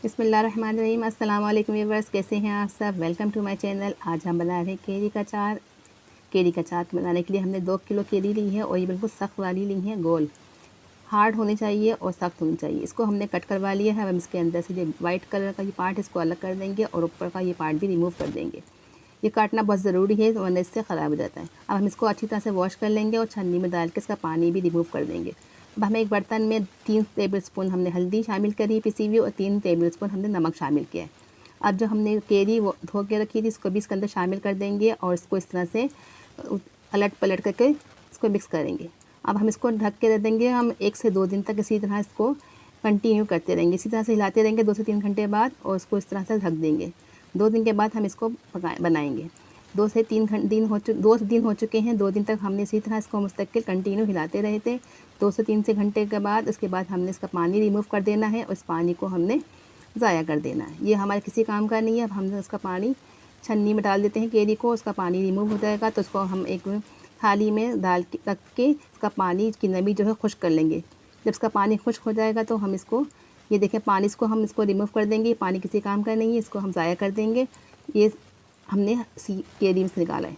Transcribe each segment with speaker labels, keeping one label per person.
Speaker 1: बिस्मिल्लाहिर्रहमानिर्रहीम। अस्सलाम वालेकुम व्यूअर्स, कैसे हैं आप सब। Welcome to my channel. आज हम बना रहे हैं केरी का अचार। केरी का अचार बनाने के लिए हमने 2 किलो केरी ली है और ये बिल्कुल सख्त वाली ली है। गोल हार्ड होनी चाहिए और सख्त होनी चाहिए। इसको हमने कट करवा लिया है। हम इसके अंदर से जो वाइट कलर का ये पार्ट इसको अलग कर देंगे और ऊपर का ये पार्ट भी रिमूव कर देंगे। ये काटना बहुत ज़रूरी है वरना इससे ख़राब हो जाता है। अब हम इसको अच्छी तरह से वॉश कर लेंगे और छन्नी में डाल के इसका पानी भी रिमूव कर देंगे। अब हमें एक बर्तन में 3 टेबलस्पून हमने हल्दी शामिल करी पिसी हुई और 3 टेबलस्पून हमने नमक शामिल किया है। अब जो हमने केरी वो धो के रखी थी इसको भी इसके अंदर शामिल कर देंगे और इसको इस तरह से अलट पलट करके इसको मिक्स करेंगे। अब हम इसको ढक के रख देंगे। हम 1 से 2 दिन तक इसी तरह इसको कंटिन्यू करते रहेंगे। इसी तरह से हिलाते रहेंगे 2 से 3 घंटे बाद और इसको इस तरह से ढक देंगे। 2 दिन के बाद हम इसको बनाएंगे। 2 से 3 दिन हो चुके हैं। 2 दिन तक हमने इसी तरह इसको मुस्तकिल कंटिन्यू हिलाते रहे थे। 2 से 3 से घंटे के बाद उसके बाद हमने इसका पानी रिमूव कर देना है और इस पानी को हमने ज़ाया कर देना है। ये हमारे किसी काम का नहीं है। अब हम उसका पानी छन्नी में डाल देते हैं केरी को। उसका पानी रिमूव हो जाएगा तो उसको हम एक थाली में डाल के रख के इसका पानी की नमी जो है खुश्क कर लेंगे। जब इसका पानी खुश्क हो जाएगा तो हम इसको ये देखें पानी इसको हम इसको रिमूव कर देंगे। पानी किसी काम का नहीं है, इसको हम ज़ाया कर देंगे। ये हमने केरी से निकाला है।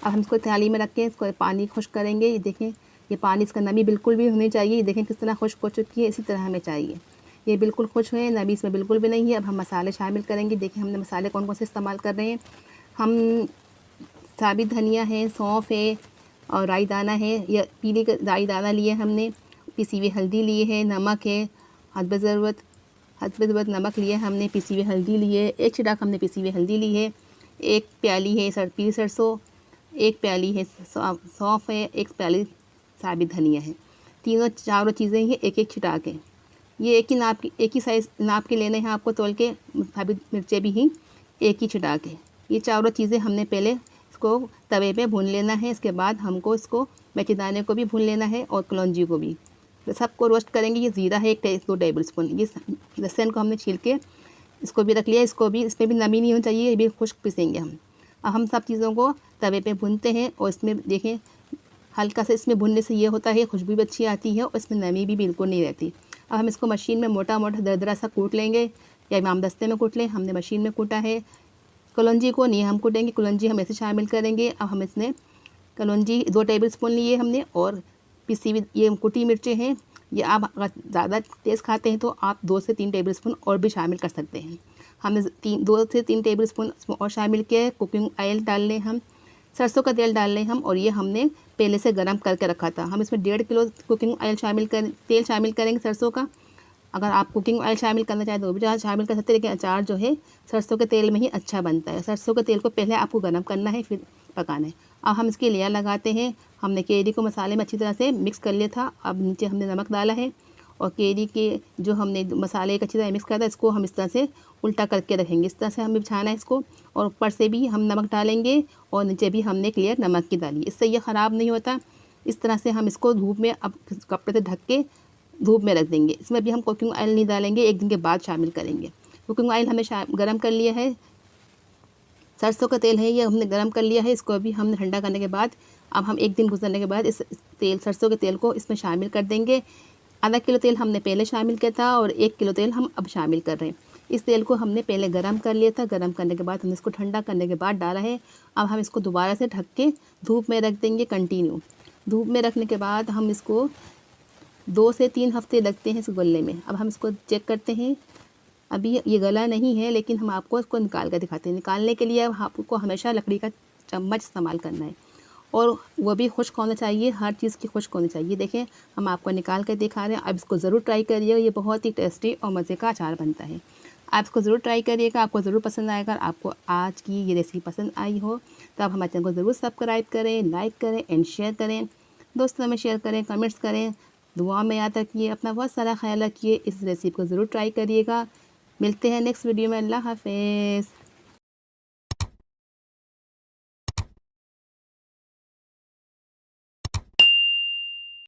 Speaker 1: अब हम इसको थाली में रख के इसको पानी खुश्क करेंगे। ये देखें ये पानी इसका नमी बिल्कुल भी होनी चाहिए। ये देखें किस तरह खुश्क हो चुकी है, इसी तरह हमें चाहिए। ये बिल्कुल खुश्क है, नमी इसमें बिल्कुल भी नहीं है। अब हम मसाले शामिल करेंगे। देखिए हमने मसाले कौन कौन से इस्तेमाल कर रहे हैं। हम साबित धनिया है, सौंफ है और राई दाना है। या पीली राई दाना लिए हमने, पिसी हुई हल्दी लिए है, नमक है, हस्ब ज़रूरत नमक लिए हमने, पिसी हुई हल्दी लिए, 1 छिटाक हमने पिसी हुई हल्दी ली है, 1 प्याली है पीली सरसों, 1 प्याली है सौंफ है, 1 प्याली साबित धनिया है। चारों चीज़ें ये 1-1 छिटाक है। ये एक ही साइज़ नाप के लेने हैं आपको तोल के। साबित मिर्चें भी ही 1 ही छिटाक है। ये चारों चीज़ें हमने पहले इसको तवे पे भून लेना है। इसके बाद हमको इसको मेथीदाने को भी भून लेना है और कलौंजी को भी। तो सबको रोस्ट करेंगे। ये ज़ीरा है 2 टेबलस्पून। ये लहसुन को हमने छील के इसको भी रख लिया। इसको भी इसमें भी नमी नहीं होनी चाहिए, ये भी खुश्क पीसेंगे हम। अब हम सब चीज़ों को तवे पे भूनते हैं और इसमें देखें हल्का सा इसमें भुनने से ये होता है खुशबू भी अच्छी आती है और इसमें नमी भी बिल्कुल नहीं रहती। अब हम इसको मशीन में मोटा मोटा दरदरा सा कूट लेंगे या इमाम दस्ते में कूट लें। हमने मशीन में कूटा है। कलौंजी को नहीं हम कूटेंगे, कलौंजी हम ऐसे शामिल करेंगे। अब हम इसमें कलौंजी 2 टेबलस्पून लिए हमने और पिसी हुई ये कुटी मिर्चें हैं। ये आप अगर ज़्यादा तेज़ खाते हैं तो आप 2 से 3 टेबलस्पून और भी शामिल कर सकते हैं। हमने 2 से 3 टेबलस्पून और शामिल किया है। कुकिंग ऑयल डाल लें हम, सरसों का तेल डाल लें हम और ये हमने पहले से गर्म करके रखा था। हम इसमें 1.5 किलो कुकिंग ऑयल तेल शामिल करेंगे सरसों का। अगर आप कुकिंग ऑयल शामिल करना चाहें तो वो भी शामिल कर सकते हैं, लेकिन अचार जो है सरसों के तेल में ही अच्छा बनता है। सरसों के तेल को पहले आपको गर्म करना है फिर पकाना है। अब हम इसकी लेयर लगाते हैं। हमने केरी को मसाले में अच्छी तरह से मिक्स कर लिया था। अब नीचे हमने नमक डाला है और केरी के जो हमने मसाले एक अच्छी तरह मिक्स करा था इसको हम इस तरह से उल्टा करके रखेंगे। इस तरह से हमें बिछाना है इसको और ऊपर से भी हम नमक डालेंगे और नीचे भी हमने क्लियर नमक की डाली। इससे ये ख़राब नहीं होता। इस तरह से हम इसको धूप में अब कपड़े से ढक के धूप में रख देंगे। इसमें भी हम कुकिंग ऑयल नहीं डालेंगे, 1 दिन के बाद शामिल करेंगे। कुकिंग ऑयल हमें गरम कर लिया है। सरसों का तेल है ये हमने गरम कर लिया है। इसको भी हमने ठंडा करने के बाद अब हम 1 दिन गुजरने के बाद इस तेल सरसों के तेल को इसमें शामिल कर देंगे। आधा किलो तेल हमने पहले शामिल किया था और 1 किलो तेल हम अब शामिल कर रहे हैं। इस तेल को हमने पहले गरम कर लिया था। गरम करने के बाद हमने इसको ठंडा करने के बाद डाला है। अब हम इसको दोबारा से ढक के धूप में रख देंगे कंटिन्यू। धूप में रखने के बाद हम इसको 2 से 3 हफ्ते लगते हैं इस गलने में। अब हम इसको चेक करते हैं। अभी ये गला नहीं है लेकिन हम आपको इसको निकाल कर दिखाते हैं। निकालने के लिए आपको हमेशा लकड़ी का चम्मच इस्तेमाल करना है और वो भी खुश्क होना चाहिए। हर चीज़ की खुश्क होनी चाहिए। देखें हम आपको निकाल कर दिखा रहे हैं। अब इसको ज़रूर ट्राई करिएगा। ये बहुत ही टेस्टी और मज़े का अचार बनता है। आप इसको ज़रूर ट्राई करिएगा, आपको ज़रूर पसंद आएगा। आपको आज की ये रेसिपी पसंद आई हो तो आप हमारे चैनल को ज़रूर सब्सक्राइब करें, लाइक करें एंड शेयर करें। दोस्तों में शेयर करें, कमेंट्स करें। दुआ में याद रखिए, अपना बहुत सारा ख्याल रखिए। इस रेसिपी को ज़रूर ट्राई करिएगा। मिलते हैं नेक्स्ट वीडियो में। अल्लाह हाफ़िज़।